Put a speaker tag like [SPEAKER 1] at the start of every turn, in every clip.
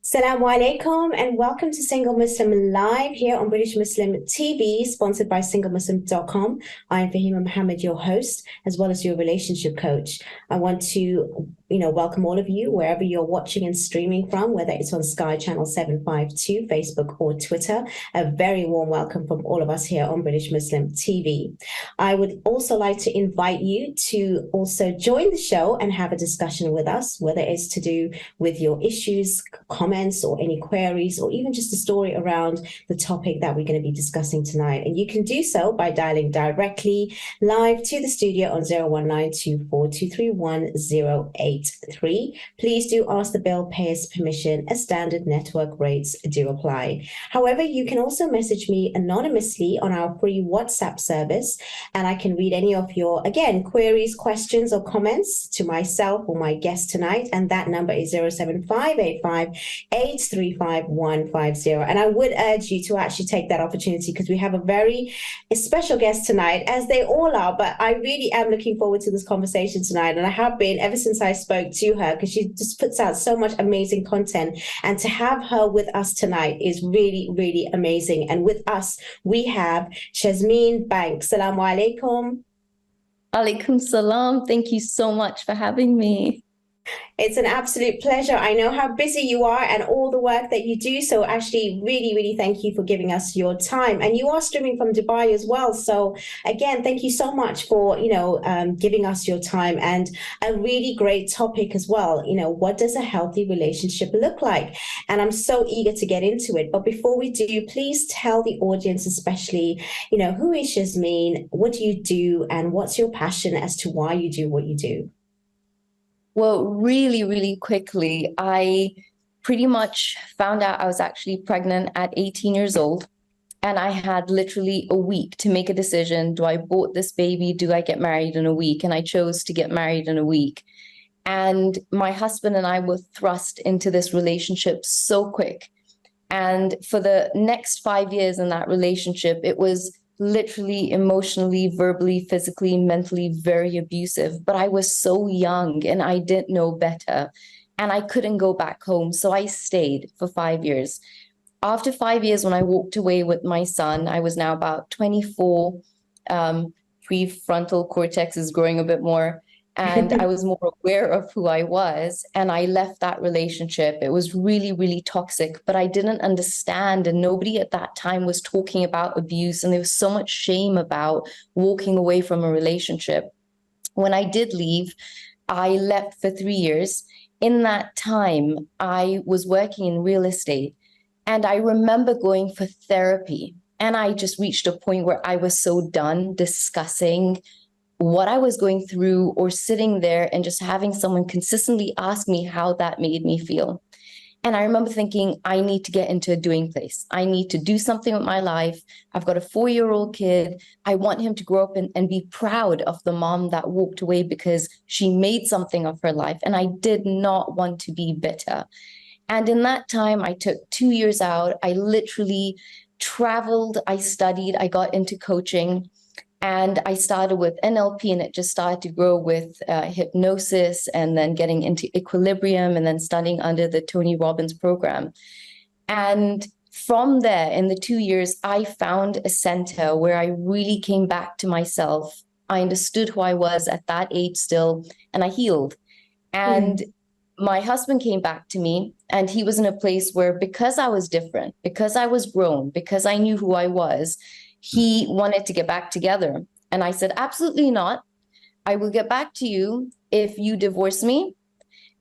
[SPEAKER 1] Assalamu alaikum and welcome to Single Muslim Live here on British Muslim TV, sponsored by SingleMuslim.com. I am Fahima Mohammed, your host, as well as your relationship coach. I want to, welcome all of you wherever you're watching and streaming from, whether it's on Sky Channel 752, Facebook or Twitter. A very warm welcome from all of us here on British Muslim TV. I would also like to invite you to also join the show and have a discussion with us, whether it's to do with your issues, comments, or any queries, or even just a story around the topic that we're going to be discussing tonight. And you can do so by dialing directly live to the studio on 01924231083. Please do ask the bill payer's permission, as standard network rates do apply. However, you can also message me anonymously on our free WhatsApp service, and I can read any of your, again, queries, questions, or comments to myself or my guest tonight. And that number is 07585835150. And I would urge you to actually take that opportunity, because we have a very special guest tonight, as they all are. But I really am looking forward to this conversation tonight. And I have been ever since I spoke to her, because she just puts out so much amazing content. And to have her with us tonight is really, really amazing. And with us, we have Shazmeen Banks. Assalamu alaikum.
[SPEAKER 2] Alaikum salam. Thank you so much for having me.
[SPEAKER 1] It's an absolute pleasure. I know how busy you are and all the work that you do. So actually, really, really thank you for giving us your time. And you are streaming from Dubai as well. So again, thank you so much for, giving us your time, and a really great topic as well. What does a healthy relationship look like? And I'm so eager to get into it. But before we do, please tell the audience, especially, who is Shazmeen? What do you do? And what's your passion as to why you do what you do?
[SPEAKER 2] Well, really, really quickly, I pretty much found out I was actually pregnant at 18 years old. And I had literally a week to make a decision. Do I abort this baby? Do I get married in a week? And I chose to get married in a week. And my husband and I were thrust into this relationship so quick. And for the next 5 years in that relationship, it was literally, emotionally, verbally, physically, mentally very abusive. But I was so young and I didn't know better, and I couldn't go back home. So I stayed for 5 years. After 5 years, when I walked away with my son, I was now about 24. Prefrontal cortex is growing a bit more. And I was more aware of who I was, and I left that relationship. It was really, really toxic, but I didn't understand, and nobody at that time was talking about abuse, and there was so much shame about walking away from a relationship. When I did leave, I left for 3 years. In that time, I was working in real estate, and I remember going for therapy, and I just reached a point where I was so done discussing what I was going through, or sitting there and just having someone consistently ask me how that made me feel. And I remember thinking, I need to get into a doing place. I need to do something with my life. I've got a 4-year-old kid. I want him to grow up and be proud of the mom that walked away because she made something of her life. And I did not want to be bitter. And in that time, I took 2 years out. I literally traveled, I studied, I got into coaching. And I started with NLP, and it just started to grow with hypnosis, and then getting into equilibrium, and then studying under the Tony Robbins program. And from there, in the 2 years, I found a center where I really came back to myself. I understood who I was at that age still, and I healed. And my husband came back to me, and he was in a place where, because I was different, because I was grown, because I knew who I was, he wanted to get back together. And I said, absolutely not. I will get back to you if you divorce me.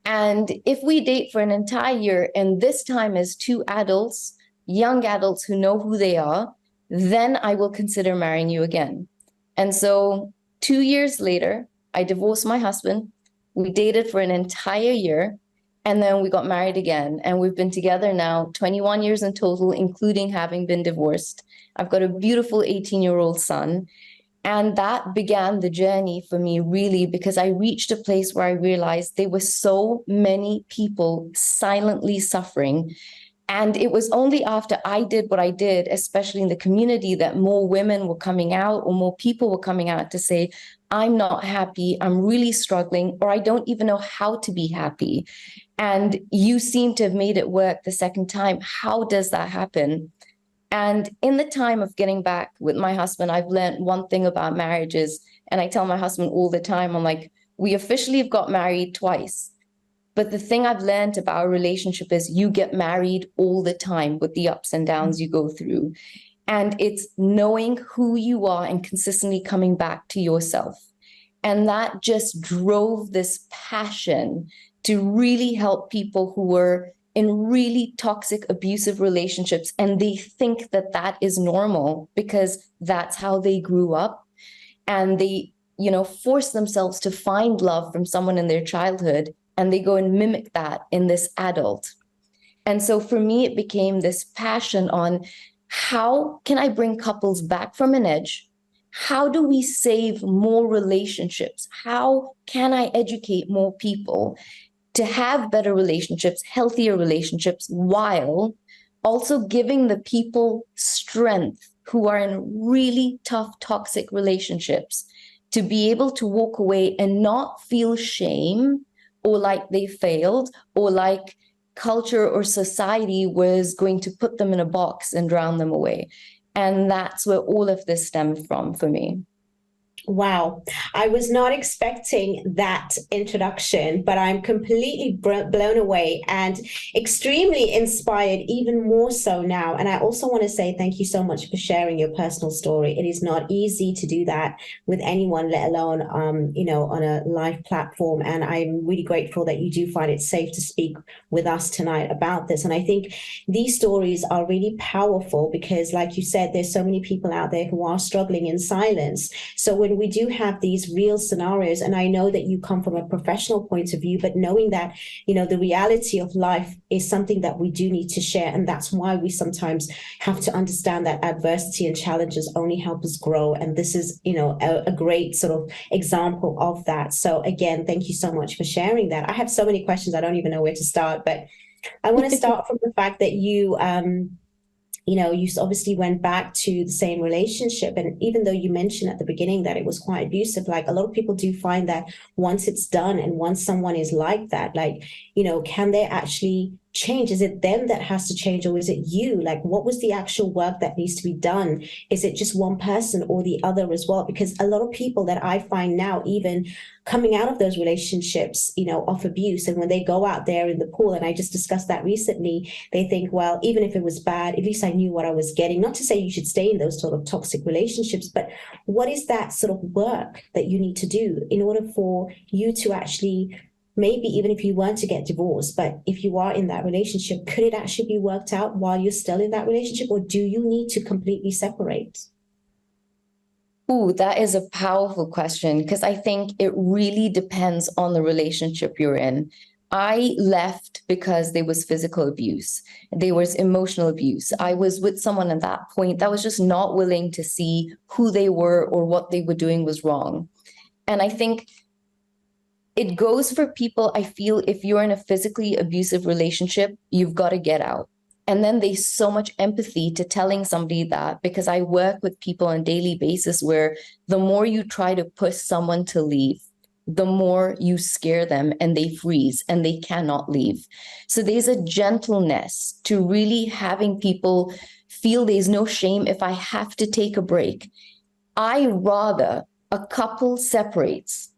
[SPEAKER 2] And if we date for an entire year, and this time as two adults, young adults who know who they are, then I will consider marrying you again. And so 2 years later, I divorced my husband. We dated for an entire year, and then we got married again. And we've been together now 21 years in total, including having been divorced. I've got a beautiful 18-year-old son. And that began the journey for me, really, because I reached a place where I realized there were so many people silently suffering. And it was only after I did what I did, especially in the community, that more women were coming out or more people were coming out to say, I'm not happy, I'm really struggling, or I don't even know how to be happy. And you seem to have made it work the second time. How does that happen? And in the time of getting back with my husband, I've learned one thing about marriages. And I tell my husband all the time, I'm like, we officially have got married twice. But the thing I've learned about our relationship is you get married all the time with the ups and downs you go through. And it's knowing who you are and consistently coming back to yourself. And that just drove this passion to really help people who were in really toxic, abusive relationships. And they think that that is normal because that's how they grew up. And they, force themselves to find love from someone in their childhood. And they go and mimic that in this adult. And so for me, it became this passion on how can I bring couples back from an edge? How do we save more relationships? How can I educate more people to have better relationships, healthier relationships, while also giving the people strength who are in really tough, toxic relationships to be able to walk away and not feel shame or like they failed, or like culture or society was going to put them in a box and drown them away. And that's where all of this stemmed from for me.
[SPEAKER 1] Wow. I was not expecting that introduction, but I'm completely blown away and extremely inspired, even more so now. And I also want to say thank you so much for sharing your personal story. It is not easy to do that with anyone, let alone, on a live platform. And I'm really grateful that you do find it safe to speak with us tonight about this. And I think these stories are really powerful because, like you said, there's so many people out there who are struggling in silence. So when we do have these real scenarios, and I know that you come from a professional point of view, but knowing that, the reality of life is something that we do need to share. And that's why we sometimes have to understand that adversity and challenges only help us grow. And this is, a great sort of example of that. So again, thank you so much for sharing that. I have so many questions. I don't even know where to start, but I want to start from the fact that you obviously went back to the same relationship. And even though you mentioned at the beginning that it was quite abusive, like a lot of people do find that once it's done and once someone is like that, can they actually change? Is it them that has to change, or is it you? Like, what was the actual work that needs to be done? Is it just one person or the other as well? Because a lot of people that I find now, even coming out of those relationships, of abuse, and when they go out there in the pool, and I just discussed that recently, they think, well, even if it was bad, at least I knew what I was getting. Not to say you should stay in those sort of toxic relationships, but what is that sort of work that you need to do in order for you to actually, maybe even if you weren't to get divorced, but if you are in that relationship, could it actually be worked out while you're still in that relationship, or do you need to completely separate?
[SPEAKER 2] Ooh, that is a powerful question, because I think it really depends on the relationship you're in. I left because there was physical abuse. There was emotional abuse. I was with someone at that point that was just not willing to see who they were or what they were doing was wrong. And I think it goes for people. I feel if you're in a physically abusive relationship, you've got to get out. And then there's so much empathy to telling somebody that, because I work with people on a daily basis where the more you try to push someone to leave, the more you scare them and they freeze and they cannot leave. So there's a gentleness to really having people feel there's no shame if I have to take a break. I rather a couple separates,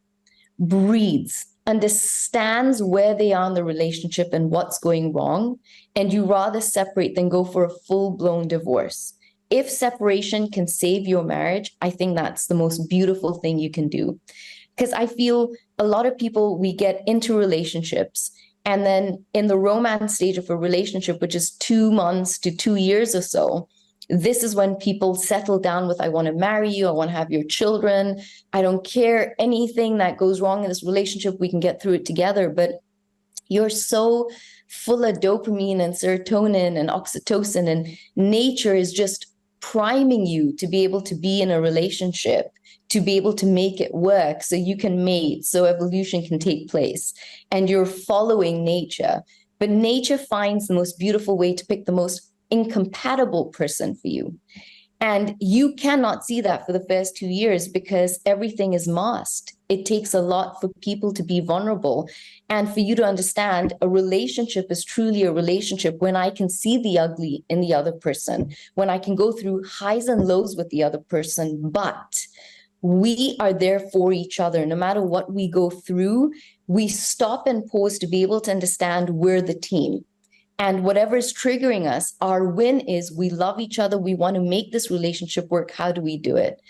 [SPEAKER 2] breathes, understands where they are in the relationship and what's going wrong, and you rather separate than go for a full-blown divorce. If separation can save your marriage, I think that's the most beautiful thing you can do. Because I feel a lot of people, we get into relationships, and then in the romance stage of a relationship, which is 2 months to 2 years or so, this is when people settle down with, I want to marry you, I want to have your children, I don't care anything that goes wrong in this relationship, we can get through it together. But you're so full of dopamine and serotonin and oxytocin, and nature is just priming you to be able to be in a relationship, to be able to make it work so you can mate, so evolution can take place. And you're following nature. But nature finds the most beautiful way to pick the most incompatible person for you. And you cannot see that for the first 2 years because everything is masked. It takes a lot for people to be vulnerable and for you to understand a relationship is truly a relationship when I can see the ugly in the other person, when I can go through highs and lows with the other person, but we are there for each other. No matter what we go through, we stop and pause to be able to understand we're the team. And whatever is triggering us, our win is we love each other. We want to make this relationship work. How do we do it?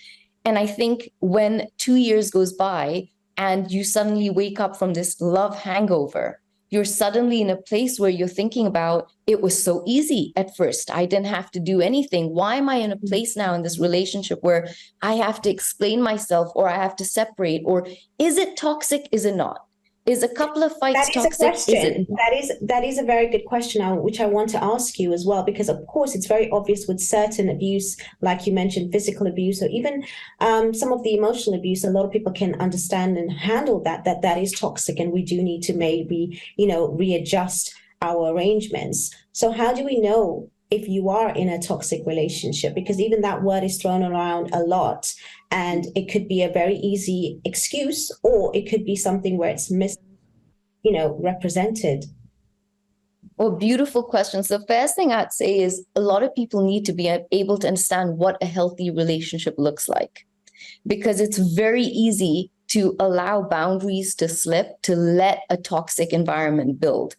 [SPEAKER 2] And I think when 2 years goes by and you suddenly wake up from this love hangover, you're suddenly in a place where you're thinking about, it was so easy at first. I didn't have to do anything. Why am I in a place now in this relationship where I have to explain myself or I have to separate? Or is it toxic? Is it not? Is a couple of fights
[SPEAKER 1] That is a
[SPEAKER 2] toxic?
[SPEAKER 1] question. That is a very good question, which I want to ask you as well, because of course it's very obvious with certain abuse, like you mentioned, physical abuse, or even some of the emotional abuse. A lot of people can understand and handle that is toxic, and we do need to maybe readjust our arrangements. So how do we know if you are in a toxic relationship? Because even that word is thrown around a lot, and it could be a very easy excuse, or it could be something where it's represented.
[SPEAKER 2] Well, beautiful questions. The first thing I'd say is a lot of people need to be able to understand what a healthy relationship looks like, because it's very easy to allow boundaries to slip, to let a toxic environment build.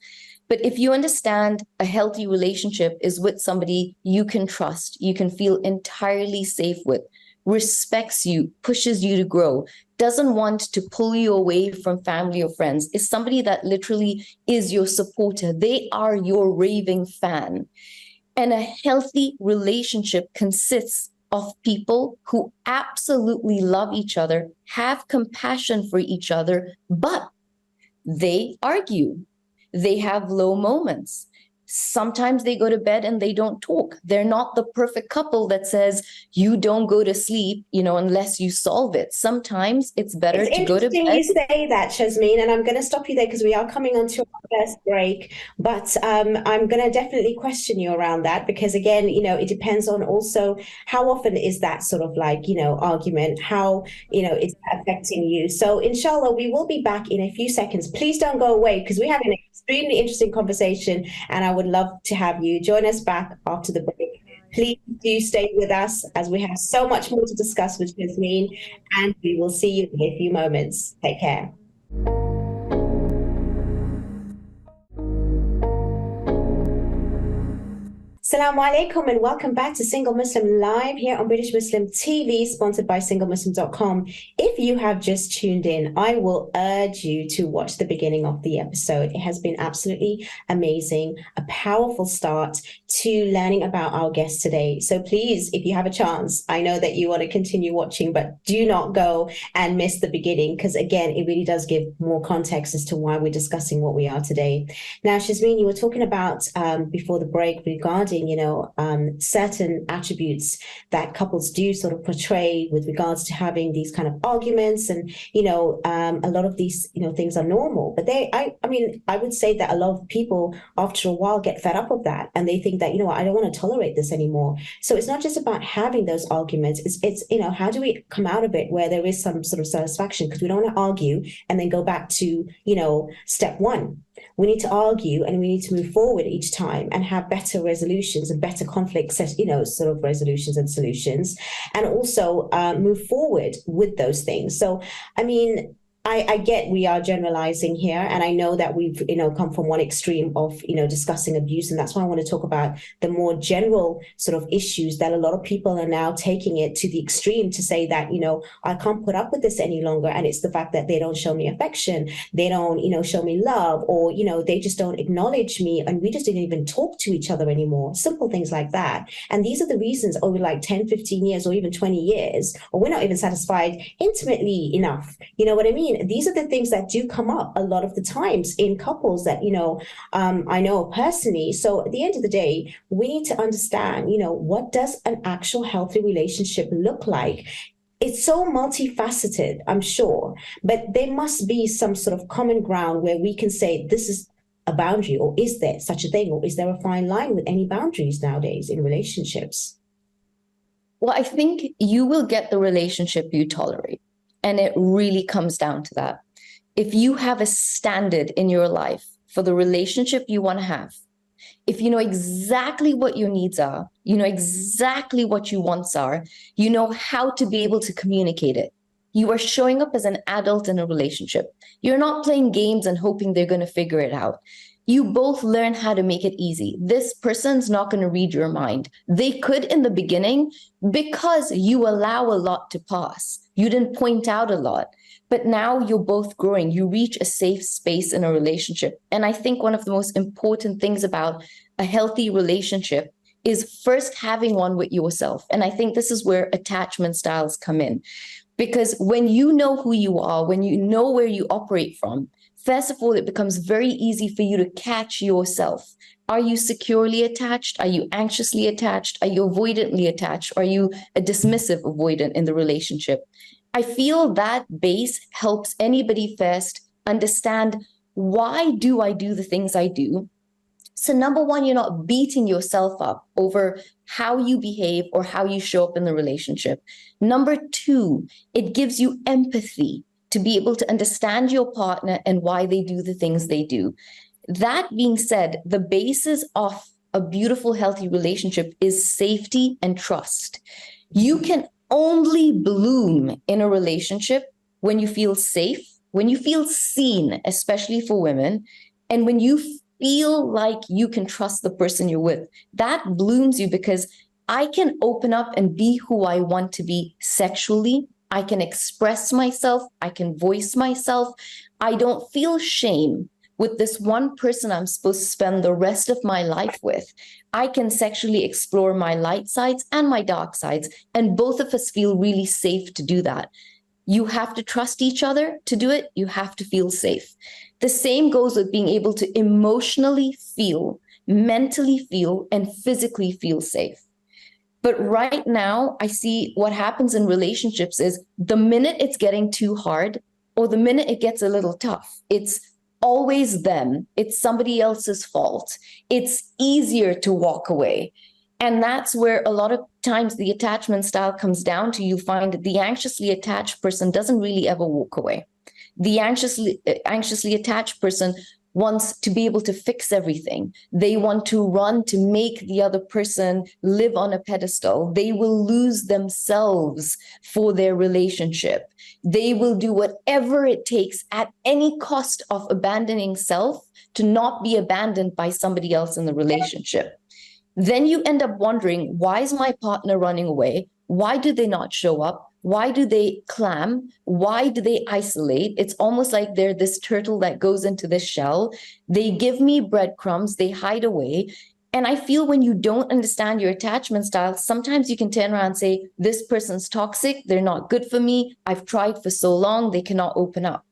[SPEAKER 2] But if you understand a healthy relationship is with somebody you can trust, you can feel entirely safe with, respects you, pushes you to grow, doesn't want to pull you away from family or friends, is somebody that literally is your supporter. They are your raving fan. And a healthy relationship consists of people who absolutely love each other, have compassion for each other, but they argue. They have low moments. Sometimes they go to bed and they don't talk. They're not the perfect couple that says you don't go to sleep, unless you solve it. Sometimes it's better to go to bed.
[SPEAKER 1] It's interesting you say that, Shazmeen, and I'm going to stop you there because we are coming on to our first break. But I'm going to definitely question you around that because, again, it depends on also how often is that sort of argument, how, it's affecting you. So, inshallah, we will be back in a few seconds. Please don't go away because we're having an extremely interesting conversation, and I would love to have you join us back after the break. Please do stay with us as we have so much more to discuss with Yasmeen, and we will see you in a few moments. Take care. Assalamu alaikum and welcome back to Single Muslim Live here on British Muslim TV, sponsored by SingleMuslim.com. If you have just tuned in, I will urge you to watch the beginning of the episode. It has been absolutely amazing, a powerful start to learning about our guest today. So please, if you have a chance, I know that you want to continue watching, but do not go and miss the beginning because, again, it really does give more context as to why we're discussing what we are today. Now, Shazmeen, you were talking about before the break regarding certain attributes that couples do sort of portray with regards to having these kind of arguments, and a lot of these things are normal, but I would say that a lot of people after a while get fed up of that, and they think that I don't want to tolerate this anymore. So it's not just about having those arguments, it's how do we come out of it where there is some sort of satisfaction, because we don't want to argue and then go back to step one. We need to argue and we need to move forward each time and have better resolutions and better conflict sort of resolutions and solutions, and also move forward with those things. So I get we are generalizing here, and I know that we've come from one extreme of discussing abuse, and that's why I want to talk about the more general sort of issues that a lot of people are now taking it to the extreme to say that I can't put up with this any longer, and it's the fact that they don't show me affection, they don't show me love, or they just don't acknowledge me, and we just didn't even talk to each other anymore. Simple things like that. And these are the reasons over like 10, 15 years or even 20 years, or we're not even satisfied intimately enough. You know what I mean? These are the things that do come up a lot of the times in couples that, I know personally. So at the end of the day, we need to understand, what does an actual healthy relationship look like? It's so multifaceted, I'm sure, but there must be some sort of common ground where we can say this is a boundary, or is there such a thing, or is there a fine line with any boundaries nowadays in relationships?
[SPEAKER 2] Well, I think you will get the relationship you tolerate. And it really comes down to that. If you have a standard in your life for the relationship you want to have, if you know exactly what your needs are, you know exactly what your wants are, you know how to be able to communicate it. You are showing up as an adult in a relationship. You're not playing games and hoping they're going to figure it out. You both learn how to make it easy. This person's not going to read your mind. They could in the beginning because you allow a lot to pass. You didn't point out a lot. But now you're both growing. You reach a safe space in a relationship. And I think one of the most important things about a healthy relationship is first having one with yourself. And I think this is where attachment styles come in. Because when you know who you are, when you know where you operate from, first of all, it becomes very easy for you to catch yourself. Are you securely attached? Are you anxiously attached? Are you avoidantly attached? Are you a dismissive avoidant in the relationship? I feel that base helps anybody first understand, why do I do the things I do? So number one, you're not beating yourself up over how you behave or how you show up in the relationship. Number two, it gives you empathy to be able to understand your partner and why they do the things they do. That being said, the basis of a beautiful, healthy relationship is safety and trust. You can only bloom in a relationship when you feel safe, when you feel seen, especially for women, and when you feel like you can trust the person you're with. That blooms you because I can open up and be who I want to be sexually. I can express myself. I can voice myself. I don't feel shame with this one person I'm supposed to spend the rest of my life with. I can sexually explore my light sides and my dark sides, and both of us feel really safe to do that. You have to trust each other to do it. You have to feel safe. The same goes with being able to emotionally feel, mentally feel, and physically feel safe. But right now, I see what happens in relationships is the minute it's getting too hard or the minute it gets a little tough, it's always them. It's somebody else's fault. It's easier to walk away. And that's where a lot of times the attachment style comes down to. You find that the anxiously attached person doesn't really ever walk away. The anxiously attached person wants to be able to fix everything. They want to run to make the other person live on a pedestal. They will lose themselves for their relationship. They will do whatever it takes at any cost of abandoning self to not be abandoned by somebody else in the relationship. Then you end up wondering, why is my partner running away? Why do they not show up? Why do they clam? Why do they isolate? It's almost like they're this turtle that goes into this shell. They give me breadcrumbs, they hide away. And I feel when you don't understand your attachment style, sometimes you can turn around and say, this person's toxic, they're not good for me. I've tried for so long, they cannot open up.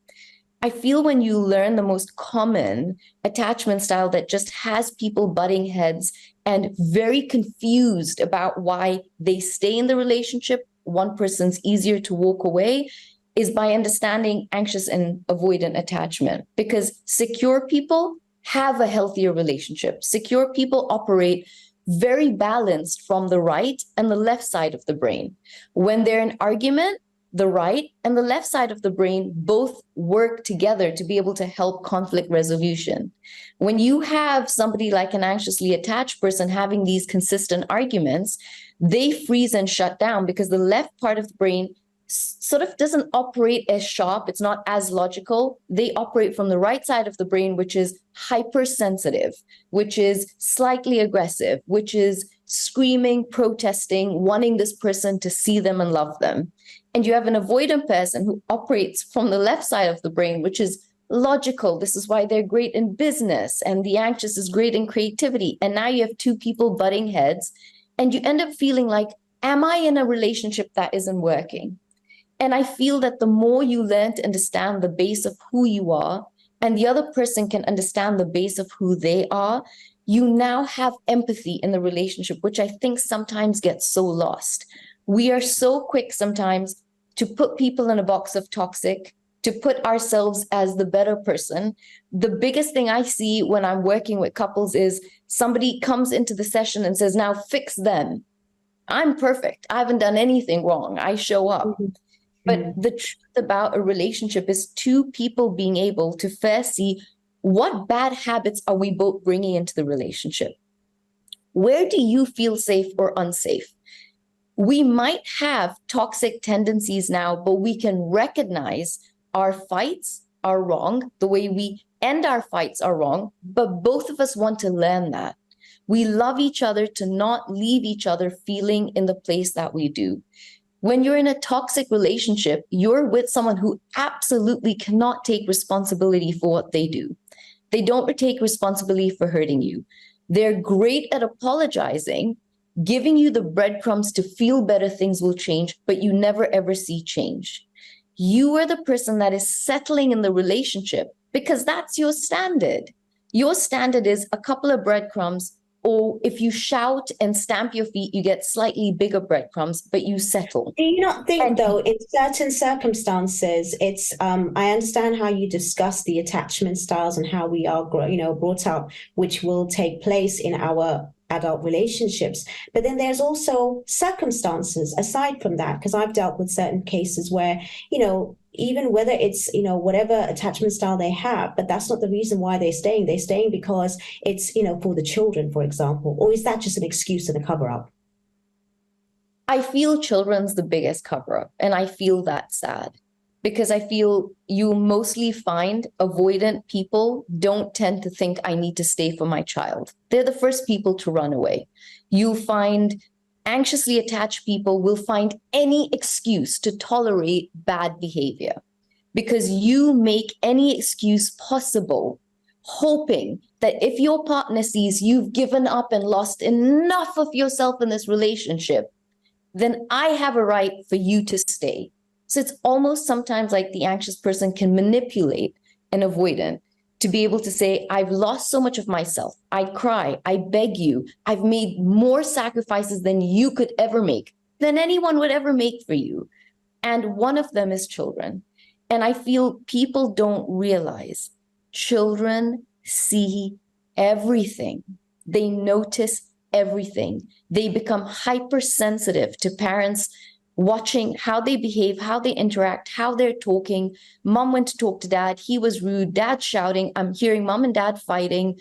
[SPEAKER 2] I feel when you learn the most common attachment style that just has people butting heads and very confused about why they stay in the relationship, one person's easier to walk away, is by understanding anxious and avoidant attachment. Because secure people have a healthier relationship. Secure people operate very balanced from the right and the left side of the brain. When they're in argument, the right and the left side of the brain both work together to be able to help conflict resolution. When you have somebody like an anxiously attached person having these consistent arguments, they freeze and shut down because the left part of the brain sort of doesn't operate as sharp. It's not as logical. They operate from the right side of the brain, which is hypersensitive, which is slightly aggressive, which is screaming, protesting, wanting this person to see them and love them. And you have an avoidant person who operates from the left side of the brain, which is logical. This is why they're great in business, and the anxious is great in creativity. And now you have two people butting heads, and you end up feeling like, am I in a relationship that isn't working? And I feel that the more you learn to understand the base of who you are, and the other person can understand the base of who they are, you now have empathy in the relationship, which I think sometimes gets so lost. We are so quick sometimes to put people in a box of toxic, to put ourselves as the better person. The biggest thing I see when I'm working with couples is somebody comes into the session and says, now fix them. I'm perfect. I haven't done anything wrong. I show up.
[SPEAKER 1] Mhm.
[SPEAKER 2] But the truth about a relationship is two people being able to first see what bad habits are we both bringing into the relationship. Where do you feel safe or unsafe? We might have toxic tendencies now, but we can recognize our fights are wrong. The way we end our fights are wrong, but both of us want to learn that. We love each other to not leave each other feeling in the place that we do. When you're in a toxic relationship, you're with someone who absolutely cannot take responsibility for what they do. They don't take responsibility for hurting you. They're great at apologizing, giving you the breadcrumbs to feel better things will change, but you never ever see change. You are the person that is settling in the relationship because that's your standard. Your standard is a couple of breadcrumbs, or if you shout and stamp your feet, you get slightly bigger breadcrumbs, but you settle.
[SPEAKER 1] Do you not think,
[SPEAKER 2] And
[SPEAKER 1] though, in certain circumstances, it's I understand how you discuss the attachment styles and how we are, brought up, which will take place in our adult relationships. But then there's also circumstances aside from that, because I've dealt with certain cases where, even whether it's, whatever attachment style they have, but that's not the reason why they're staying. They're staying because it's, for the children, for example. Or is that just an excuse and a cover up?
[SPEAKER 2] I feel children's the biggest cover up, and I feel that sad because I feel you mostly find avoidant people don't tend to think I need to stay for my child. They're the first people to run away. You'll find anxiously attached people will find any excuse to tolerate bad behavior because you make any excuse possible, hoping that if your partner sees you've given up and lost enough of yourself in this relationship, then I have a right for you to stay. So it's almost sometimes like the anxious person can manipulate an avoidant to be able to say, I've lost so much of myself. I cry, I beg you. I've made more sacrifices than you could ever make, than anyone would ever make for you. And one of them is children. And I feel people don't realize children see everything. They notice everything. They become hypersensitive to parents watching how they behave, how they interact, how they're talking. Mom went to talk to dad. He was rude. Dad shouting. I'm hearing mom and dad fighting.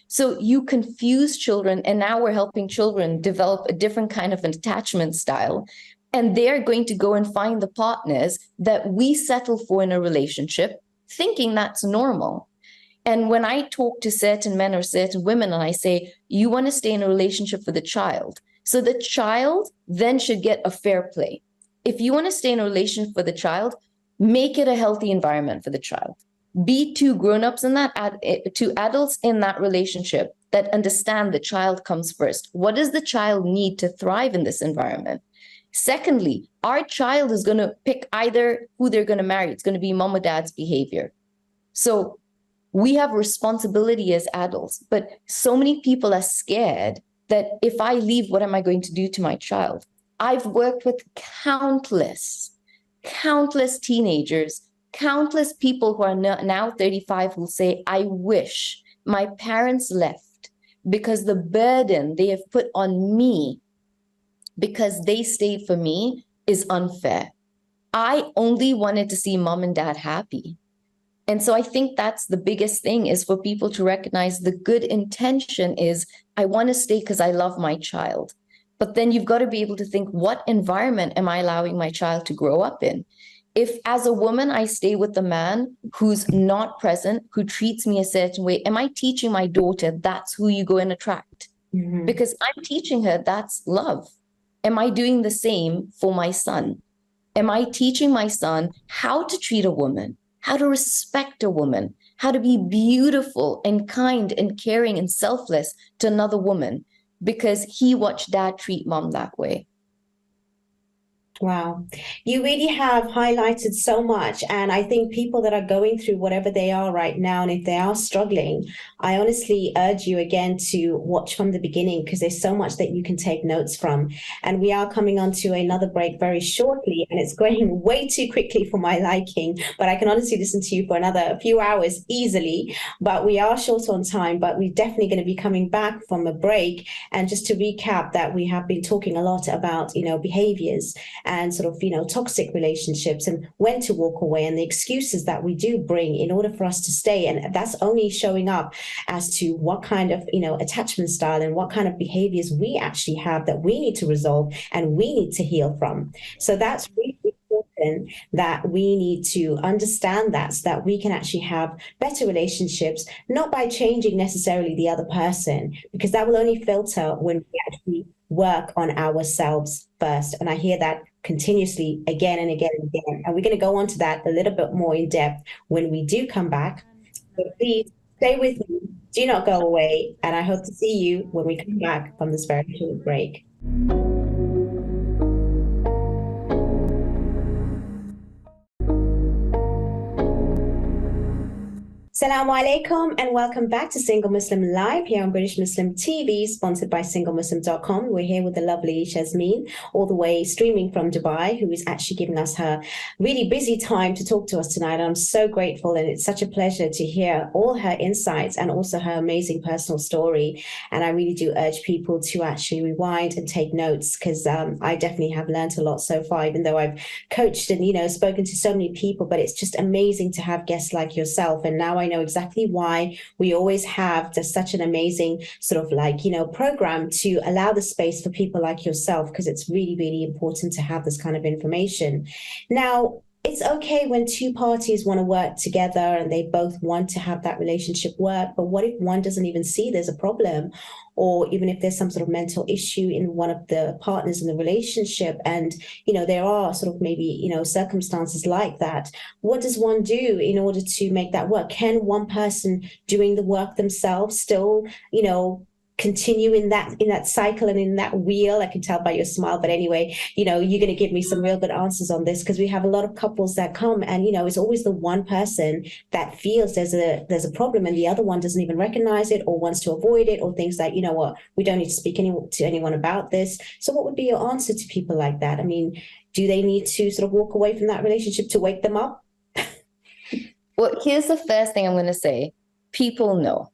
[SPEAKER 2] So you confuse children. And now we're helping children develop a different kind of an attachment style. And they're going to go and find the partners that we settle for in a relationship, thinking that's normal. And when I talk to certain men or certain women and I say, you want to stay in a relationship for the child. So the child then should get a fair play. If you want to stay in a relationship for the child, make it a healthy environment for the child. Be two grown-ups in that, two adults in that relationship that understand the child comes first. What does the child need to thrive in this environment? Secondly, our child is going to pick either who they're going to marry. It's going to be mom or dad's behavior. So we have responsibility as adults, but so many people are scared that if I leave, what am I going to do to my child? I've worked with countless teenagers, countless people who are now 35 who say, I wish my parents left because the burden they have put on me because they stayed for me is unfair. I only wanted to see mom and dad happy. And so I think that's the biggest thing is for people to recognize the good intention is I want to stay because I love my child. But then you've got to be able to think, what environment am I allowing my child to grow up in? If as a woman, I stay with a man who's not present, who treats me a certain way, am I teaching my daughter that's who you go and attract?
[SPEAKER 1] Mm-hmm.
[SPEAKER 2] Because I'm teaching her that's love. Am I doing the same for my son? Am I teaching my son how to treat a woman? How to respect a woman, how to be beautiful and kind and caring and selfless to another woman because he watched dad treat mom that way.
[SPEAKER 1] Wow. You really have highlighted so much. And I think people that are going through whatever they are right now, and if they are struggling, I honestly urge you again to watch from the beginning because there's so much that you can take notes from. And we are coming on to another break very shortly, and it's going way too quickly for my liking. But I can honestly listen to you for another few hours easily. But we are short on time, but we're definitely going to be coming back from a break. And just to recap that we have been talking a lot about, behaviors and sort of, toxic relationships and when to walk away and the excuses that we do bring in order for us to stay. And that's only showing up as to what kind of, attachment style and what kind of behaviors we actually have that we need to resolve and we need to heal from. So that's really important that we need to understand that so that we can actually have better relationships, not by changing necessarily the other person, because that will only filter when we actually work on ourselves first. And I hear that continuously again and again and again. And we're going to go on to that a little bit more in depth when we do come back. So please stay with me. Do not go away. And I hope to see you when we come back from this very short break. Assalamu alaikum and welcome back to Single Muslim Live here on British Muslim TV, sponsored by SingleMuslim.com. We're here with the lovely Shazmeen, all the way streaming from Dubai, who is actually giving us her really busy time to talk to us tonight. I'm so grateful, and it's such a pleasure to hear all her insights and also her amazing personal story. And I really do urge people to actually rewind and take notes because I definitely have learned a lot so far, even though I've coached and, spoken to so many people, but it's just amazing to have guests like yourself. And now I know exactly why we always have just such an amazing sort of program to allow the space for people like yourself, because it's really, really important to have this kind of information. Now, it's okay when two parties want to work together and they both want to have that relationship work, but what if one doesn't even see there's a problem? Or even if there's some sort of mental issue in one of the partners in the relationship and, there are sort of maybe, circumstances like that, what does one do in order to make that work? Can one person doing the work themselves still, continue in that cycle and in that wheel? I can tell by your smile, but anyway, you're going to give me some real good answers on this, because we have a lot of couples that come and it's always the one person that feels there's a problem and the other one doesn't even recognize it or wants to avoid it or thinks that, what, we don't need to speak to anyone about this. So what would be your answer to people like that? I mean, do they need to sort of walk away from that relationship to wake them up?
[SPEAKER 2] Well, here's the first thing I'm going to say. People know.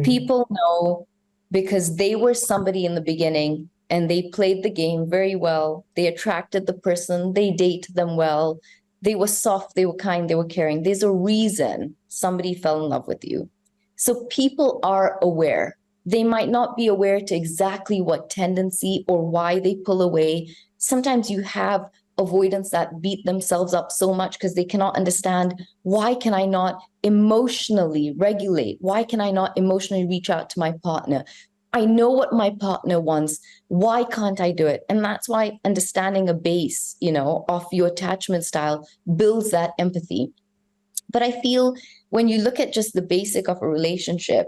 [SPEAKER 2] People know, because they were somebody in the beginning and they played the game very well. They attracted the person, they dated them well. They were soft, they were kind, they were caring. There's a reason somebody fell in love with you. So people are aware. They might not be aware to exactly what tendency or why they pull away. Sometimes you have avoidance that beat themselves up so much because they cannot understand, why can I not emotionally regulate? Why can I not emotionally reach out to my partner? I know what my partner wants. Why can't I do it? And that's why understanding a base, of your attachment style builds that empathy. But I feel when you look at just the basic of a relationship,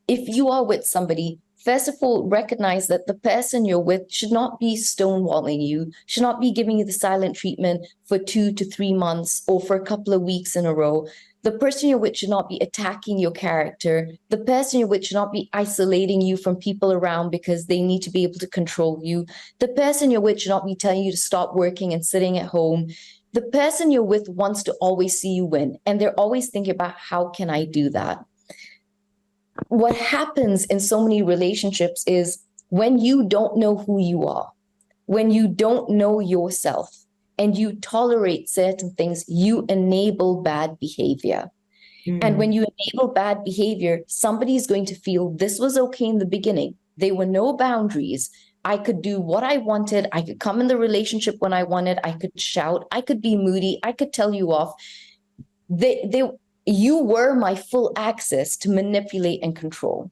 [SPEAKER 2] if you are with somebody, first of all, recognize that the person you're with should not be stonewalling you, should not be giving you the silent treatment for 2 to 3 months or for a couple of weeks in a row. The person you're with should not be attacking your character. The person you're with should not be isolating you from people around because they need to be able to control you. The person you're with should not be telling you to stop working and sitting at home. The person you're with wants to always see you win, and they're always thinking about, how can I do that? What happens in so many relationships is when you don't know who you are, when you don't know yourself, and you tolerate certain things, you enable bad behavior. And when you enable bad behavior, somebody's going to feel this was okay in the beginning. There were no boundaries. I could do what I wanted. I could come in the relationship when I wanted. I could shout. I could be moody. I could tell you off. You were my full access to manipulate and control.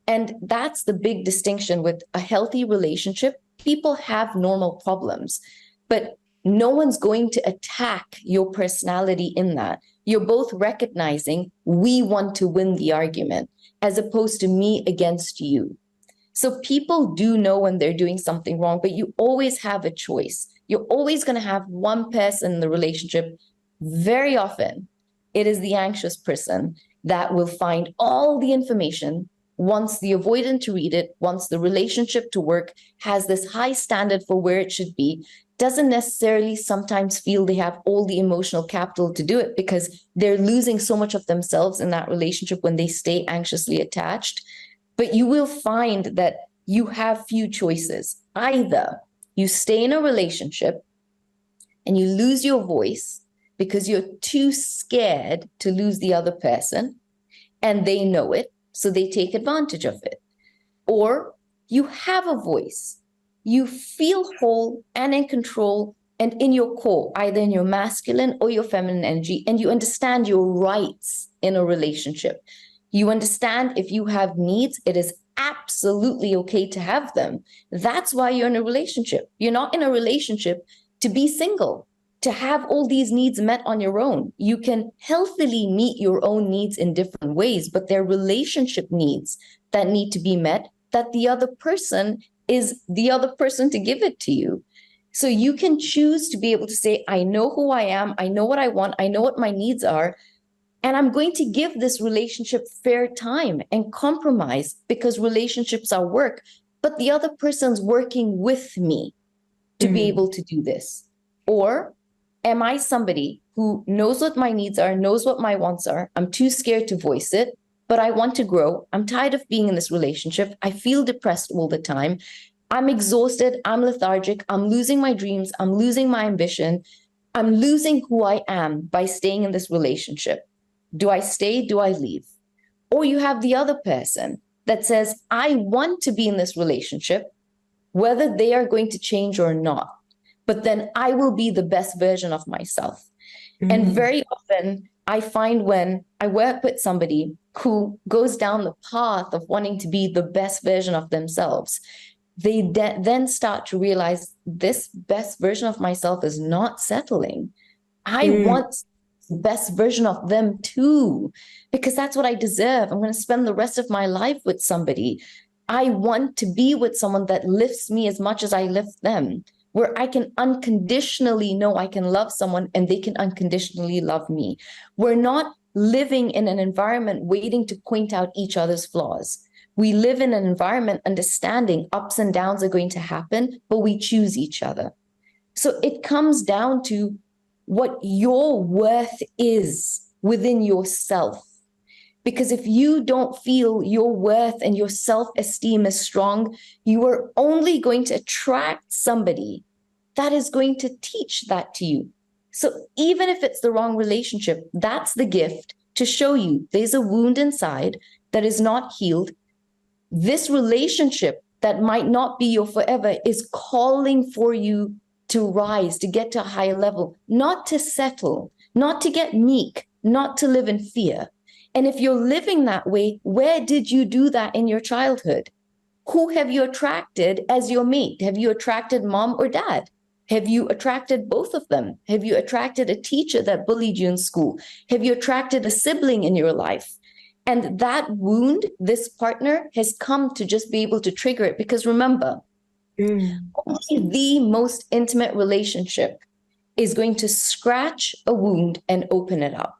[SPEAKER 2] And that's the big distinction with a healthy relationship. People have normal problems, but no one's going to attack your personality in that. You're both recognizing we want to win the argument as opposed to me against you. So people do know when they're doing something wrong, but you always have a choice. you're always going to have one person in the relationship. Very often, it is the anxious person that will find all the information, wants the avoidant to read it, wants the relationship to work, has this high standard for where it should be, doesn't necessarily sometimes feel they have all the emotional capital to do it because they're losing so much of themselves in that relationship when they stay anxiously attached. But you will find that you have few choices. Either you stay in a relationship and you lose your voice because you're too scared to lose the other person, and they know it, so they take advantage of it. Or you have a voice, you feel whole and in control and in your core, either in your masculine or your feminine energy, and you understand your rights in a relationship. You understand if you have needs, it is absolutely okay to have them. That's why you're in a relationship. You're not in a relationship to be single, to have all these needs met on your own. You can healthily meet your own needs in different ways, but they're relationship needs that need to be met, that the other person is the other person to give it to you. So you can choose to be able to say, I know who I am, I know what I want, I know what my needs are, and I'm going to give this relationship fair time and compromise, because relationships are work, but the other person's working with me to be able to do this. Or am I somebody who knows what my needs are, knows what my wants are? I'm too scared to voice it, but I want to grow. I'm tired of being in this relationship. I feel depressed all the time. I'm exhausted. I'm lethargic. I'm losing my dreams. I'm losing my ambition. I'm losing who I am by staying in this relationship. Do I stay? Do I leave? Or you have the other person that says, I want to be in this relationship, whether they are going to change or not. But then I will be the best version of myself. And very often I find when I work with somebody who goes down the path of wanting to be the best version of themselves, they then start to realize this best version of myself is not settling. I want the best version of them too, because that's what I deserve. I'm going to spend the rest of my life with somebody. I want to be with someone that lifts me as much as I lift them, where I can unconditionally know I can love someone and they can unconditionally love me. We're not living in an environment waiting to point out each other's flaws. We live in an environment understanding ups and downs are going to happen, but we choose each other. So it comes down to what your worth is within yourself. Because if you don't feel your worth and your self-esteem is strong, you are only going to attract somebody that is going to teach that to you. So even if it's the wrong relationship, that's the gift to show you there's a wound inside that is not healed. This relationship that might not be your forever is calling for you to rise, to get to a higher level, not to settle, not to get meek, not to live in fear. And if you're living that way, where did you do that in your childhood? Who have you attracted as your mate? Have you attracted mom or dad? Have you attracted both of them? Have you attracted a teacher that bullied you in school? Have you attracted a sibling in your life? And that wound, this partner has come to just be able to trigger it. Because remember, only the most intimate relationship is going to scratch a wound and open it up.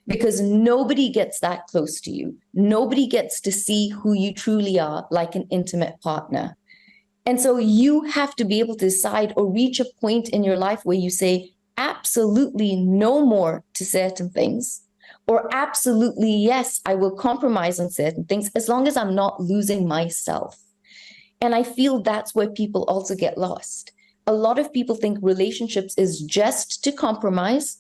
[SPEAKER 2] Because nobody gets that close to you. Nobody gets to see who you truly are like an intimate partner. And so you have to be able to decide or reach a point in your life where you say, absolutely no more to certain things, or absolutely yes, I will compromise on certain things as long as I'm not losing myself. And I feel that's where people also get lost. A lot of people think relationships is just to compromise.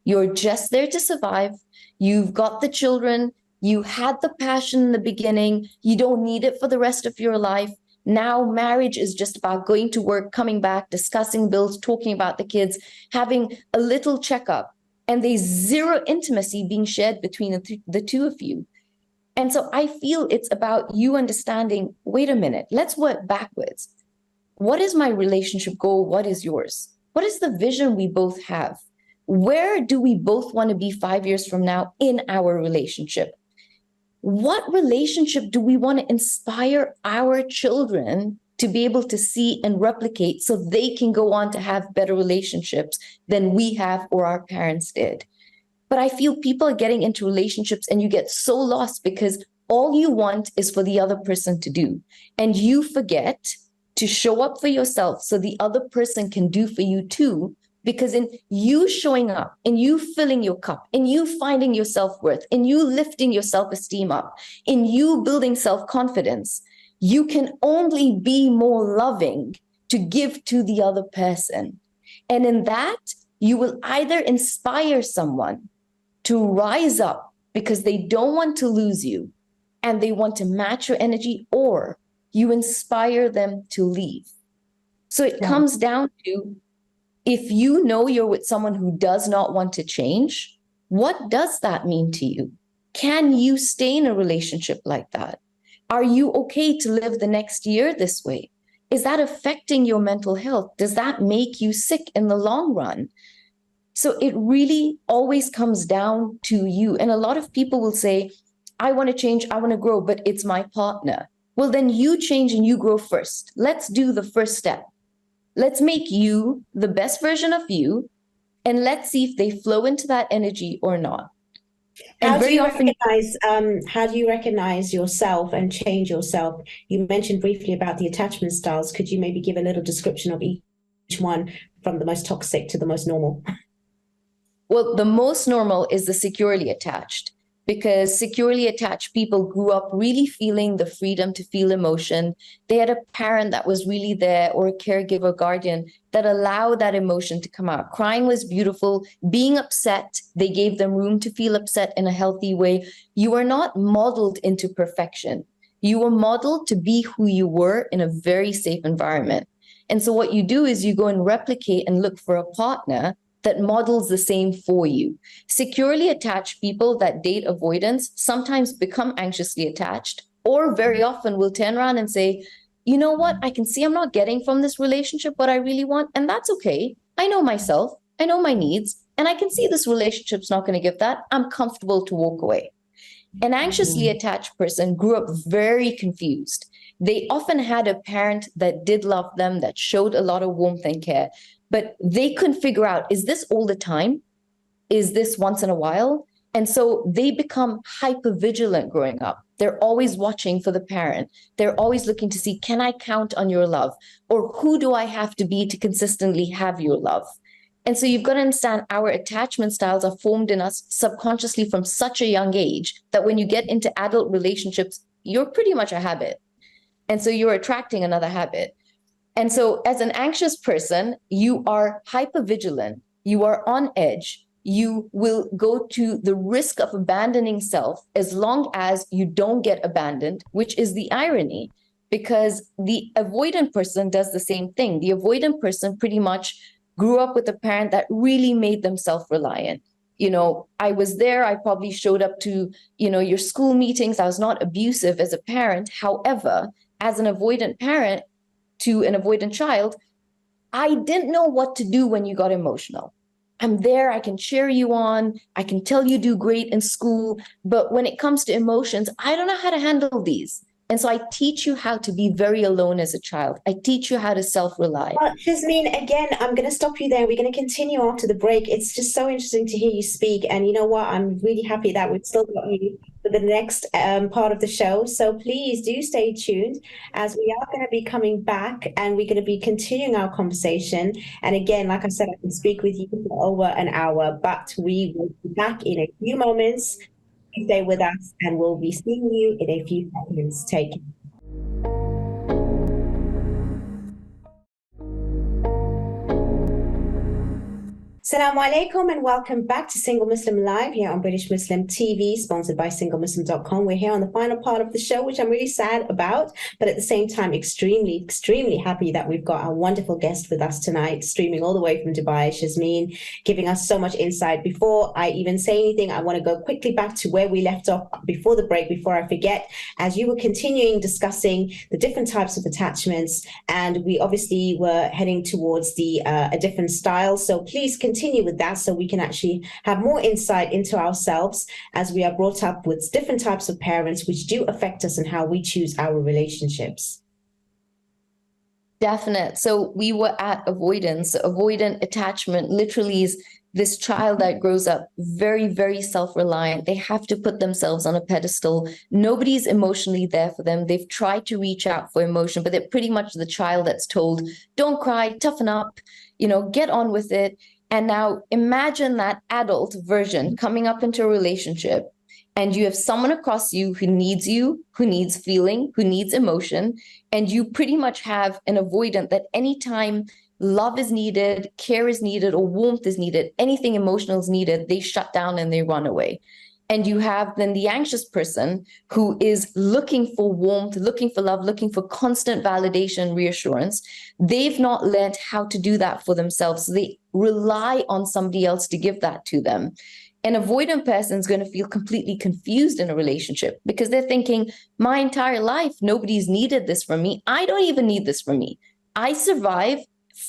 [SPEAKER 2] You're just there to survive. You've got the children. You had the passion in the beginning. You don't need it for the rest of your life. Now marriage is just about going to work, coming back, discussing bills, talking about the kids, having a little checkup. And there's zero intimacy being shared between the two of you. And so I feel it's about you understanding, wait a minute, let's work backwards. What is my relationship goal? What is yours? What is the vision we both have? Where do we both want to be 5 years from now in our relationship? What relationship do we want to inspire our children to be able to see and replicate so they can go on to have better relationships than we have or our parents did. But I feel people are getting into relationships and you get so lost because all you want is for the other person to do. And you forget to show up for yourself so the other person can do for you too. Because in you showing up, in you filling your cup, in you finding your self-worth, in you lifting your self-esteem up, in you building self-confidence, you can only be more loving to give to the other person. And in that, you will either inspire someone to rise up because they don't want to lose you and they want to match your energy, or you inspire them to leave. So it comes down to, if you know you're with someone who does not want to change, what does that mean to you? Can you stay in a relationship like that? Are you okay to live the next year this way? Is that affecting your mental health? Does that make you sick in the long run? So it really always comes down to you. And a lot of people will say, I want to change, I want to grow, but it's my partner. Well, then you change and you grow first. Let's do the first step. Let's make you the best version of you, and let's see if they flow into that energy or not.
[SPEAKER 1] How do you recognize yourself and change yourself? You mentioned briefly about the attachment styles. Could you maybe give a little description of each one, from the most toxic to the most normal?
[SPEAKER 2] Well, the most normal is the securely attached, because securely attached people grew up really feeling the freedom to feel emotion. They had a parent that was really there, or a caregiver, guardian, that allowed that emotion to come out. Crying was beautiful. Being upset, they gave them room to feel upset in a healthy way. You were not modeled into perfection. You were modeled to be who you were in a very safe environment. And so what you do is you go and replicate and look for a partner that models the same for you. Securely attached people that date avoidance sometimes become anxiously attached, or very often will turn around and say, you know what, I can see I'm not getting from this relationship what I really want, and that's okay. I know myself, I know my needs, and I can see this relationship's not going to give that. I'm comfortable to walk away. An anxiously attached person grew up very confused. They often had a parent that did love them, that showed a lot of warmth and care, but they couldn't figure out, is this all the time? Is this once in a while? And so they become hypervigilant growing up. They're always watching for the parent. They're always looking to see, can I count on your love? Or who do I have to be to consistently have your love? And so you've got to understand, our attachment styles are formed in us subconsciously from such a young age that when you get into adult relationships, you're pretty much a habit. And so you're attracting another habit. And so as an anxious person, you are hypervigilant, you are on edge, you will go to the risk of abandoning self as long as you don't get abandoned, which is the irony, because the avoidant person does the same thing. The avoidant person pretty much grew up with a parent that really made them self-reliant. You know, I was there, I probably showed up to, your school meetings. I was not abusive as a parent. However, as an avoidant parent, to an avoidant child, I didn't know what to do when you got emotional. I'm there, I can cheer you on, I can tell you do great in school, but when it comes to emotions, I don't know how to handle these. And so I teach you how to be very alone as a child. I teach you how to self-rely.
[SPEAKER 1] Well, Jasmine, again, I'm going to stop you there. We're going to continue after the break. It's just so interesting to hear you speak. And you know what? I'm really happy that we've still got you for the next part of the show. So please do stay tuned, as we are going to be coming back and we're going to be continuing our conversation. And again, like I said, I can speak with you for over an hour, but we will be back in a few moments. Stay with us and we'll be seeing you in a few seconds. Take care. Assalamu alaikum and welcome back to Single Muslim Live here on British Muslim TV, sponsored by SingleMuslim.com. We're here on the final part of the show, which I'm really sad about, but at the same time, extremely, extremely happy that we've got our wonderful guest with us tonight, streaming all the way from Dubai, Jasmine, giving us so much insight. Before I even say anything, I want to go quickly back to where we left off before the break, before I forget, as you were continuing discussing the different types of attachments, and we obviously were heading towards a different style. So please continue with that so we can actually have more insight into ourselves, as we are brought up with different types of parents which do affect us and how we choose our relationships.
[SPEAKER 2] Definite. So we were at avoidance. Avoidant attachment literally is this child that grows up very, very self-reliant. They have to put themselves on a pedestal. Nobody's emotionally there for them. They've tried to reach out for emotion, but they're pretty much the child that's told, don't cry, toughen up, get on with it. And now imagine that adult version coming up into a relationship, and you have someone across you, who needs feeling, who needs emotion, and you pretty much have an avoidant that anytime love is needed, care is needed, or warmth is needed, anything emotional is needed, they shut down and they run away. And you have then the anxious person who is looking for warmth, looking for love, looking for constant validation, reassurance. They've not learned how to do that for themselves. So they rely on somebody else to give that to them. An avoidant person is going to feel completely confused in a relationship because they're thinking, my entire life, nobody's needed this from me. I don't even need this from me. I survive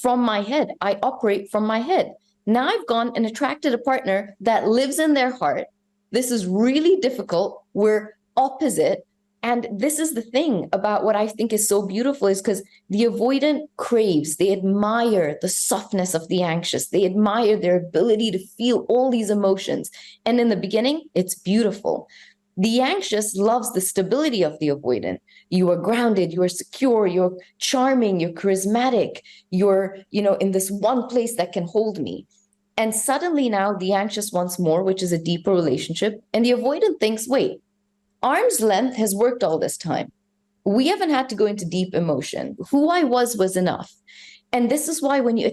[SPEAKER 2] from my head. I operate from my head. Now I've gone and attracted a partner that lives in their heart. This is really difficult. We're opposite. And this is the thing about what I think is so beautiful, is because the avoidant craves, they admire the softness of the anxious. They admire their ability to feel all these emotions. And in the beginning, it's beautiful. The anxious loves the stability of the avoidant. You are grounded, you are secure, you're charming, you're charismatic, you're, in this one place that can hold me. And suddenly now the anxious wants more, which is a deeper relationship. And the avoidant thinks, wait, arm's length has worked all this time. We haven't had to go into deep emotion. Who I was enough. And this is why when you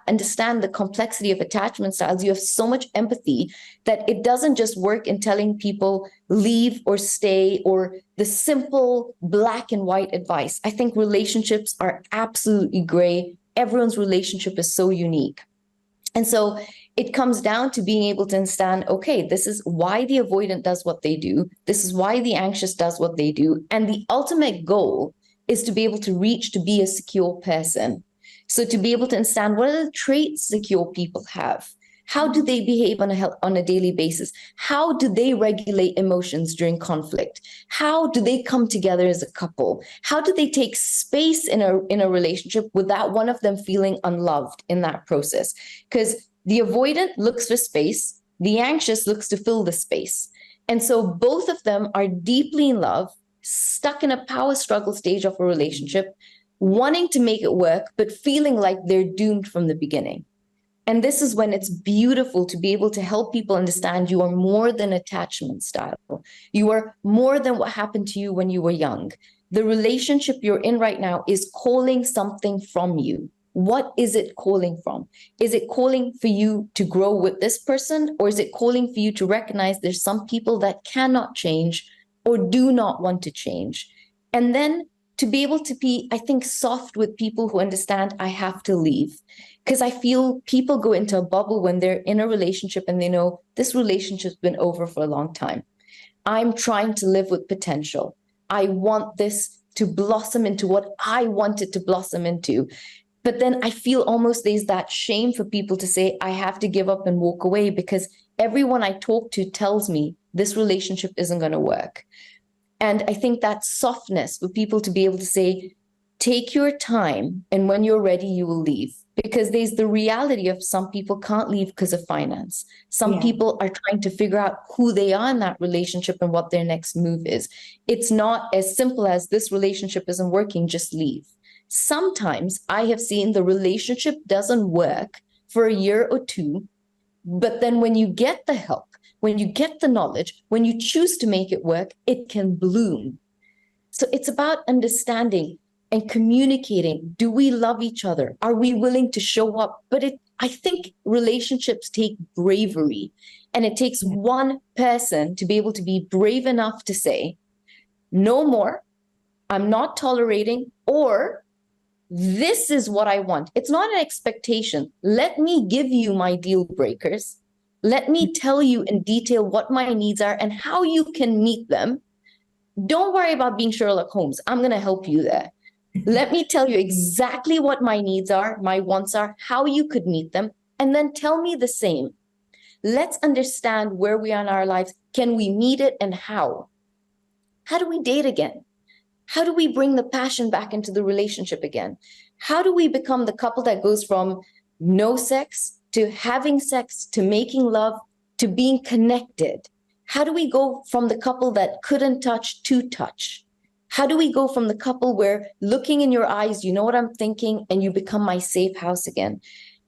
[SPEAKER 2] understand the complexity of attachment styles, you have so much empathy that it doesn't just work in telling people leave or stay or the simple black and white advice. I think relationships are absolutely gray. Everyone's relationship is so unique. And so it comes down to being able to understand, okay, this is why the avoidant does what they do. This is why the anxious does what they do. And the ultimate goal is to be able to reach to be a secure person. So to be able to understand, what are the traits secure people have? How do they behave on a daily basis? How do they regulate emotions during conflict? How do they come together as a couple? How do they take space in a relationship without one of them feeling unloved in that process? Because the avoidant looks for space, the anxious looks to fill the space. And so both of them are deeply in love, stuck in a power struggle stage of a relationship, wanting to make it work, but feeling like they're doomed from the beginning. And this is when it's beautiful to be able to help people understand you are more than attachment style. You are more than what happened to you when you were young. The relationship you're in right now is calling something from you. What is it calling from? Is it calling for you to grow with this person? Or is it calling for you to recognize there's some people that cannot change or do not want to change? And then to be able to be, I think, soft with people who understand I have to leave. Because I feel people go into a bubble when they're in a relationship and they know this relationship's been over for a long time. I'm trying to live with potential. I want this to blossom into what I want it to blossom into. But then I feel almost there's that shame for people to say, I have to give up and walk away because everyone I talk to tells me this relationship isn't going to work. And I think that softness for people to be able to say, take your time, and when you're ready, you will leave. Because there's the reality of some people can't leave because of finance. Some people are trying to figure out who they are in that relationship and what their next move is. It's not as simple as this relationship isn't working, just leave. Sometimes I have seen the relationship doesn't work for a year or two, but then when you get the help, when you get the knowledge, when you choose to make it work, it can bloom. So it's about understanding and communicating. Do we love each other? Are we willing to show up? But I think relationships take bravery, and it takes one person to be able to be brave enough to say, no more, I'm not tolerating, or this is what I want. It's not an expectation. Let me give you my deal breakers. Let me tell you in detail what my needs are and how you can meet them. Don't worry about being Sherlock Holmes. I'm going to help you there. Let me tell you exactly what my needs are, my wants are, how you could meet them, and then tell me the same. Let's understand where we are in our lives. Can we meet it and how? How do we date again? How do we bring the passion back into the relationship again? How do we become the couple that goes from no sex to having sex to making love to being connected? How do we go from the couple that couldn't touch to touch? How do we go from the couple where looking in your eyes, you know what I'm thinking, and you become my safe house again?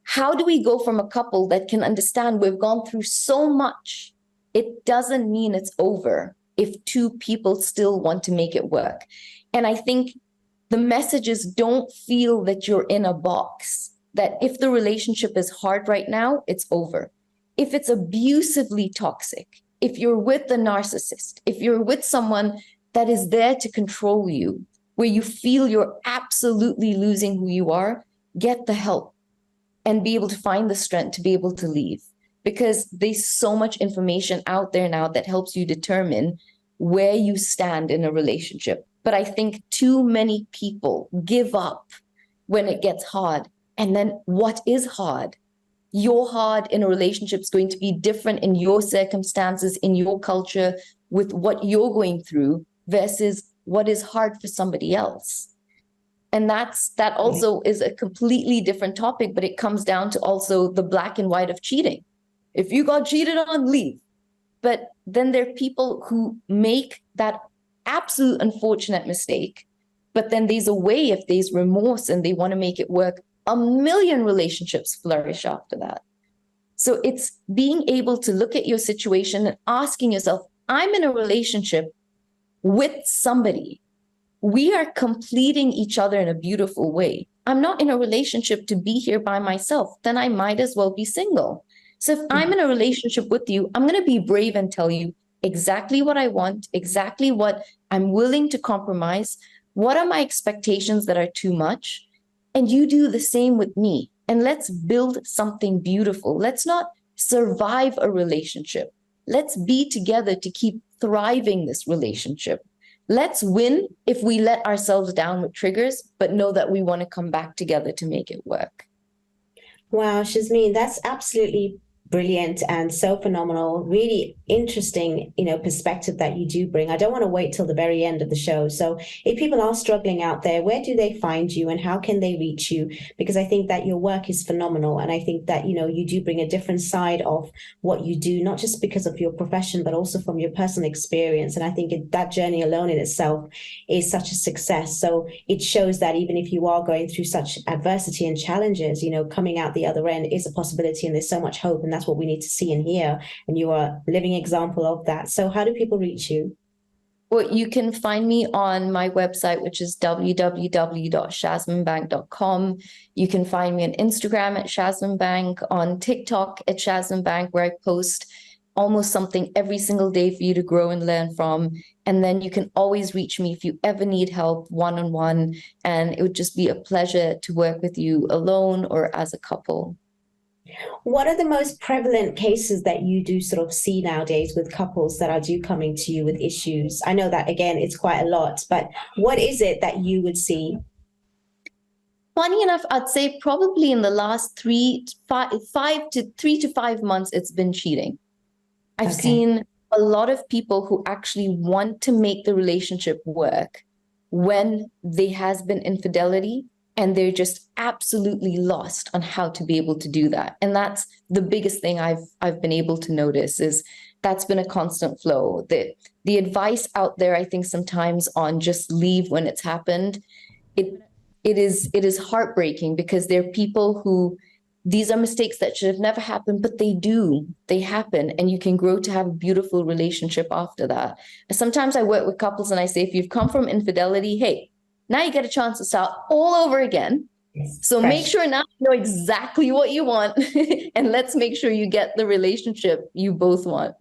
[SPEAKER 2] How do we go from a couple that can understand we've gone through so much? It doesn't mean it's over if two people still want to make it work. And I think the message is, don't feel that you're in a box, that if the relationship is hard right now, it's over. If it's abusively toxic, if you're with the narcissist, if you're with someone that is there to control you, where you feel you're absolutely losing who you are, get the help and be able to find the strength to be able to leave. Because there's so much information out there now that helps you determine where you stand in a relationship. But I think too many people give up when it gets hard. And then what is hard? Your hard in a relationship is going to be different in your circumstances, in your culture, with what you're going through versus what is hard for somebody else. And that also is a completely different topic, but it comes down to also the black and white of cheating. If you got cheated on, leave. But then there are people who make that absolute unfortunate mistake, but then there's a way, if there's remorse and they want to make it work, a million relationships flourish after that. So it's being able to look at your situation and asking yourself, I'm in a relationship with somebody. We are completing each other in a beautiful way. I'm not in a relationship to be here by myself. Then I might as well be single. So if I'm in a relationship with you, I'm going to be brave and tell you exactly what I want, exactly what I'm willing to compromise. What are my expectations that are too much? And you do the same with me. And let's build something beautiful. Let's not survive a relationship. Let's be together to keep thriving this relationship. Let's win if we let ourselves down with triggers, but know that we want to come back together to make it work.
[SPEAKER 1] Wow, Shazmeen, that's absolutely brilliant and so phenomenal. Really interesting, perspective that you do bring. I don't want to wait till the very end of the show. So if people are struggling out there, where do they find you and how can they reach you? Because I think that your work is phenomenal. And I think that, you do bring a different side of what you do, not just because of your profession, but also from your personal experience. And I think that journey alone in itself is such a success. So it shows that even if you are going through such adversity and challenges, coming out the other end is a possibility and there's so much hope. And that's what we need to see and hear. And you are a living example of that. So how do people reach you?
[SPEAKER 2] Well, you can find me on my website, which is www.shazminbank.com. You can find me on Instagram at shazminbank, on TikTok at shazminbank, where I post almost something every single day for you to grow and learn from. And then you can always reach me if you ever need help one-on-one. And it would just be a pleasure to work with you alone or as a couple.
[SPEAKER 1] What are the most prevalent cases that you do sort of see nowadays with couples that are coming to you with issues? I know that, again, it's quite a lot, but what is it that you would see?
[SPEAKER 2] Funny enough, I'd say probably in the last 3 to 5 months, it's been cheating. I've seen a lot of people who actually want to make the relationship work when there has been infidelity, and they're just absolutely lost on how to be able to do that. And that's the biggest thing I've been able to notice, is that's been a constant flow. The advice out there, I think sometimes on just leave when it's happened, it is heartbreaking, because there are people who, these are mistakes that should have never happened, but they happen, and you can grow to have a beautiful relationship after that. Sometimes I work with couples and I say, if you've come from infidelity, hey, now you get a chance to start all over again. So make sure now you know exactly what you want and let's make sure you get the relationship you both want.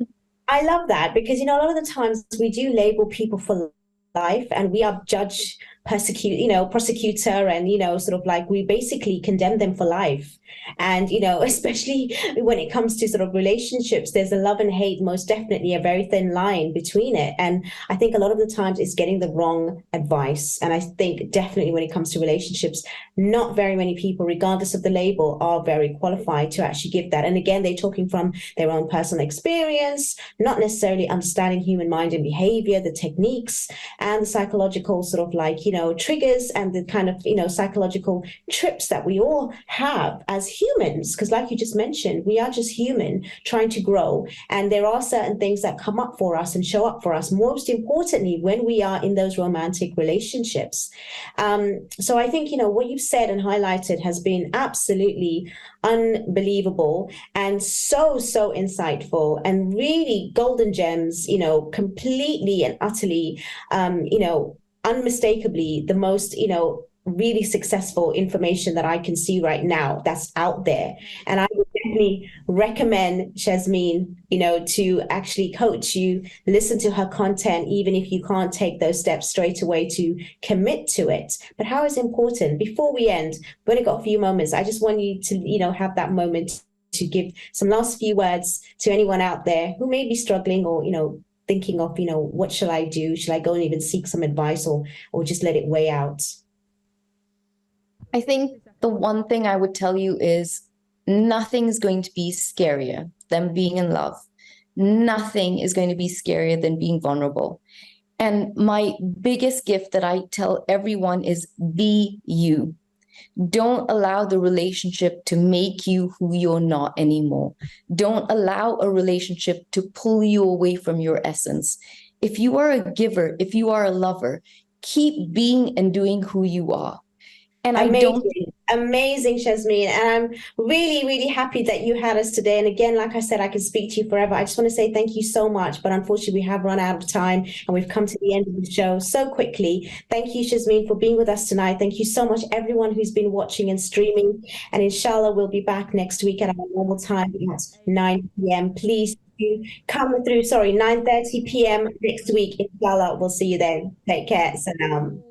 [SPEAKER 1] I love that, because, a lot of the times we do label people for life and we are judged prosecutor, and, sort of like we basically condemn them for life. And, especially when it comes to sort of relationships, there's a love and hate, most definitely a very thin line between it. And I think a lot of the times it's getting the wrong advice. And I think definitely when it comes to relationships, not very many people, regardless of the label, are very qualified to actually give that. And again, they're talking from their own personal experience, not necessarily understanding human mind and behavior, the techniques and the psychological sort of like, triggers and the kind of, psychological trips that we all have as humans. Because like you just mentioned, we are just human trying to grow. And there are certain things that come up for us and show up for us, most importantly, when we are in those romantic relationships. So I think, what you've said and highlighted has been absolutely unbelievable and so insightful and really golden gems, completely and utterly, unmistakably the most, really successful information that I can see right now that's out there. And I would definitely recommend Shazmeen, to actually coach you, listen to her content, even if you can't take those steps straight away to commit to it. But how is important, before we end, we've only got a few moments, I just want you to, have that moment to give some last few words to anyone out there who may be struggling or, thinking of, what shall I do? Should I go and even seek some advice or just let it weigh out?
[SPEAKER 2] I think the one thing I would tell you is nothing is going to be scarier than being in love. Nothing is going to be scarier than being vulnerable. And my biggest gift that I tell everyone is be you. Don't allow the relationship to make you who you're not anymore. Don't allow a relationship to pull you away from your essence. If you are a giver, if you are a lover, keep being and doing who you are. And
[SPEAKER 1] Amazing, Shazmeen. And I'm really, really happy that you had us today. And again, like I said, I can speak to you forever. I just want to say thank you so much. But unfortunately, we have run out of time and we've come to the end of the show so quickly. Thank you, Shazmeen, for being with us tonight. Thank you so much, everyone who's been watching and streaming. And inshallah, we'll be back next week at our normal time at 9 p.m. Please come through. 9:30 p.m. next week. Inshallah, we'll see you then. Take care. Salam.